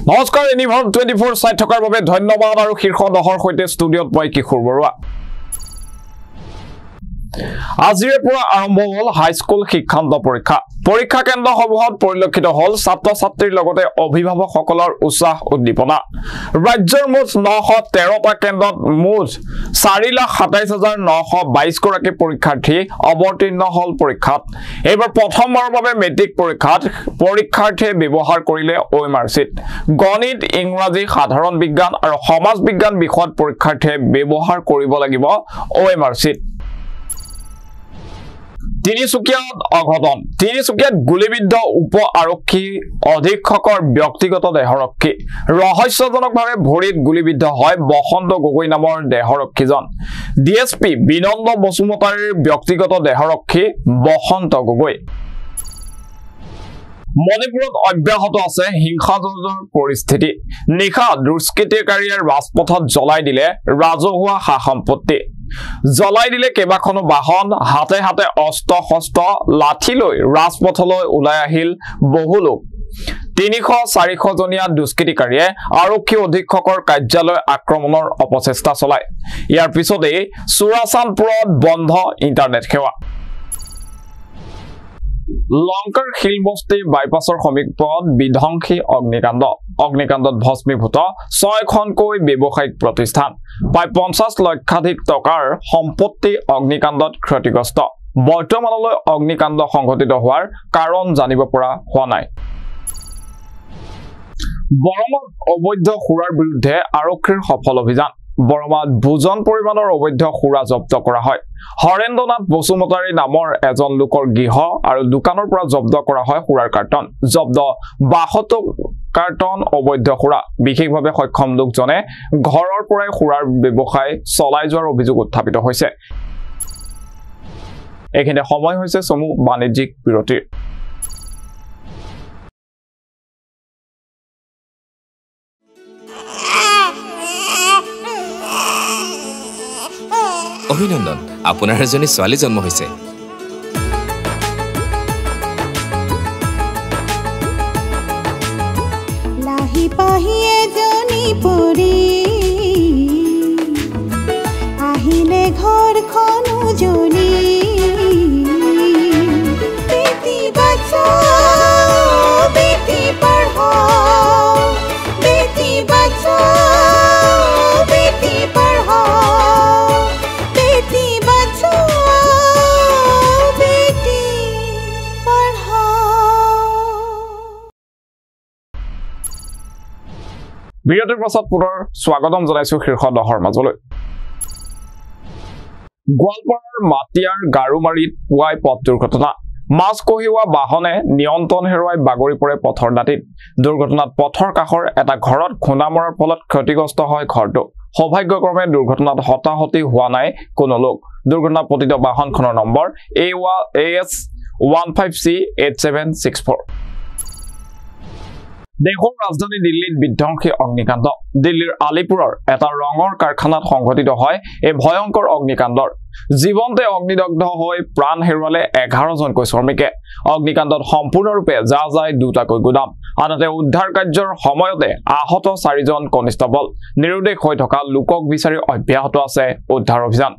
নমস্কাৰ এনিভৰ 24 চাই থকাৰ বাবে ধন্যবাদ আৰু শীৰ্ষ 10ৰ সৈতে ষ্টুডিঅত মই কিশোৰ বৰুৱা আজিৰে পৰা আৰম্ভ হ'ল হাইস্কুল শিক্ষান্ত পৰীক্ষা কেন্দ্ৰসমূহত পৰিলক্ষিত হ'ল ছাত্ৰ-ছাত্ৰীৰ লগতে অভিভাৱকসকলৰ উৎসাহ উদ্দীপনা ৰাজ্যৰ মুঠ 913টা কেন্দ্ৰত মুঠ 4,27,922 গৰাকী পৰীক্ষাৰ্থী অৱতীৰ্ণ হ'ল পৰীক্ষাত এইবাৰ প্ৰথমবাৰৰ বাবে মেট্ৰিক পৰীক্ষাত পৰীক্ষাৰ্থীয়ে ব্যৱহাৰ কৰিলে OMR চিট গণিত ইংৰাজী সাধাৰণ বিজ্ঞান আৰু সমাজ বিজ্ঞান বিষয়ত পৰীক্ষাৰ্থীয়ে ব্যৱহাৰ কৰিব লাগিব OMR চিট তিনিচুকীয়াত গুলিবিদ্ধ উপ আৰক্ষী অধীক্ষকৰ ব্যক্তিগত দেহৰক্ষী ৰহস্যজনকভাৱে ভৰিত গুলিবিদ্ধ হয় বসন্ত গগৈ নামৰ দেহৰক্ষীজন DSP বিনন্দ বসুমতাৰীৰ ব্যক্তিগত দেহৰক্ষী বসন্ত গগৈ মণিপুৰত অব্যাহত আছে হিংসাজনক পৰিস্থিতি নিশা দুষ্কৃতিকাৰীয়ে ৰাজপথত জ্বলাই দিলে ৰাজহুৱা সা-সম্পত্তি জ্বলাই দিলে কেইবাখনো বাহন হাতে হাতে অস্ত্ৰ শস্ত্ৰ লাঠি লৈ ৰাজপথলৈ ওলাই আহিল বহু লোক 300-400 জনীয়া দুষ্কৃতিকাৰীয়ে আৰক্ষী অধীক্ষকৰ কাৰ্যালয় আক্ৰমণৰ অপচেষ্টা চলায় ইয়াৰ পিছতেই চুৰাচান্দপুৰত বন্ধ ইণ্টাৰনেট সেৱা লংকাৰ শিলবস্তি বাইপাছৰ সমীপত বিধ্বংসী অগ্নিকাণ্ডত ভস্মীভূত 6খনকৈ ব্যৱসায়িক প্ৰতিষ্ঠান প্ৰায় 50 লক্ষাধিক টকাৰ সম্পত্তি অগ্নিকাণ্ডত ক্ষতিগ্ৰস্ত বৰ্তমানলৈ অগ্নিকাণ্ড সংঘটিত হোৱাৰ কাৰণ জানিব পৰা হোৱা নাই বৰমাত অবৈধ সুৰাৰ বিৰুদ্ধে আৰক্ষীৰ সফল অভিযান বৰমাত ভোজন পৰিমাণৰ অবৈধ সুৰা জব্দ কৰা হয় হৰেন্দ্ৰনাথ বসুমতাৰী নামৰ এজন লোকৰ গৃহ আৰু দোকানৰ পৰা জব্দ কৰা হয় সুৰাৰ কাৰ্টন জব্দ 72 কাৰ্টন অবৈধ সুৰা বিশেষভাৱে সক্ষম লোকজনে ঘৰৰ পৰাই সুৰাৰ ব্যৱসায় চলাই যোৱাৰ অভিযোগ উত্থাপিত হৈছে এখানে সময় হৈছে সমু বাণিজ্যিক বিৰতিৰ অভিনন্দন আপোনাৰ এজনী ছোৱালী জন্ম হৈছে লাহি পাহি এজনী পৰি আহিলে ঘৰখন উজলি বেটি বাঁচাও বেটি পঢ়াও বেটি বাঁচাও বেটি পঢ়াও বিৰতিৰ পাছত পুনৰ স্বাগতম জনাইছো শীৰ্ষ 10ৰ মাজলৈ গোৱালপাৰাৰ মাটিয়াৰ গাৰুমাৰীত পুৱাই পথ দুৰ্ঘটনা মাছ কঢ়িওৱা বাহনে নিয়ন্ত্ৰণ হেৰুৱাই বাগৰি পৰে পথৰ দাঁতিত দুৰ্ঘটনাত পথৰ কাষৰ এটা ঘৰত খুন্দা মৰাৰ ফলত ক্ষতিগ্ৰস্ত হয় ঘৰটো সৌভাগ্যক্ৰমে দুৰ্ঘটনাত হতাহতি হোৱা নাই কোনো লোক দুৰ্ঘটনা পতিত বাহনখনৰ নম্বৰ AS 15C 8764 দেশৰ ৰাজধানী দিল্লীত বিধ্বংসী অগ্নিকাণ্ড দিল্লীৰ আলিপুৰৰ এটা ৰঙৰ কাৰখানাত সংঘটিত হয় এই ভয়ংকৰ অগ্নিকাণ্ডৰ জীৱন্তে অগ্নিদগ্ধ হৈ প্ৰাণ হেৰুৱালে 11 জনকৈ শ্ৰমিকে অগ্নিকাণ্ডত সম্পূৰ্ণৰূপে যায় দুটাকৈ গুদাম আনহাতে উদ্ধাৰ কাৰ্যৰ সময়তে আহত 4 জন কনিষ্টেবল নিৰুদ্দেশ হৈ থকা লোকক বিচাৰি অব্যাহত আছে উদ্ধাৰ অভিযান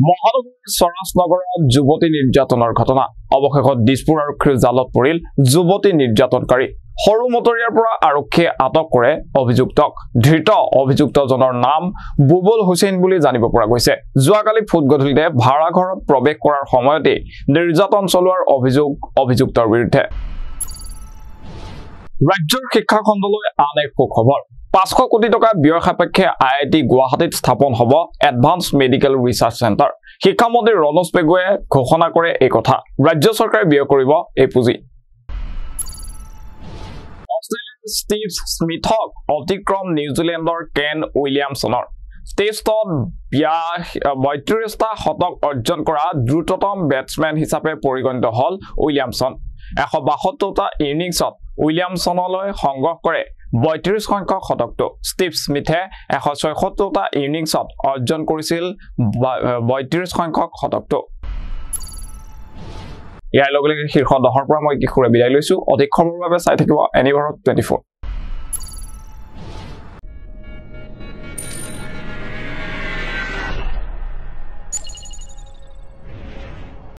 মহানগৰীৰ সৰাসনগৰত যুৱতী নিৰ্যাতনৰ ঘটনা অৱশেষত দিছপুৰ আৰক্ষীৰ জালত পৰিল যুৱতী নিৰ্যাতনকাৰী সৰু মটৰিয়াৰ পৰা আৰক্ষীয়ে আটক কৰে অভিযুক্তক ধৃত অভিযুক্তজনৰ নাম বুবুল হুছেইন বুলি জানিব পৰা গৈছে যোৱাকালি ফুট গধূলিতে ভাড়া ঘৰত প্ৰৱেশ কৰাৰ সময়তে নিৰ্যাতন চলোৱাৰ অভিযুক্তৰ বিৰুদ্ধে ৰাজ্যৰ শিক্ষা খণ্ডলৈ আন এক সুখবৰ 500 কোটি টকা ব্যয় সাপেক্ষে IIT গুৱাহাটীত স্থাপন হ'ব এডভান্স মেডিকেল ৰিচাৰ্চ চেণ্টাৰ শিক্ষামন্ত্ৰী ৰণোজ পেগুৱে ঘোষণা কৰে এই কথা ৰাজ্য চৰকাৰে ব্যয় কৰিব এই পুঁজি অষ্ট্ৰেলিয়াৰ ষ্টিভ স্মিথক অতিক্ৰম নিউজিলেণ্ডৰ কেন উইলিয়ামছনৰ টেষ্টত 32টা শতক অৰ্জন কৰা দ্ৰুততম বেটছমেন হিচাপে পৰিগণিত হ'ল উইলিয়ামছন 172টা ইনিংছত উইলিয়ামছনলৈ সংগ্ৰহ কৰে 32 সংখ্যক শতকটো ষ্টিভ স্মিথে 176টা ইনিংছত অৰ্জন কৰিছিল 32 সংখ্যক শতকটো ইয়াৰ লগে লগে শীৰ্ষ 10ৰ পৰা মই কিশোৰে বিদায় লৈছো অধিক খবৰৰ বাবে চাই থাকিব এনিভাৰত 24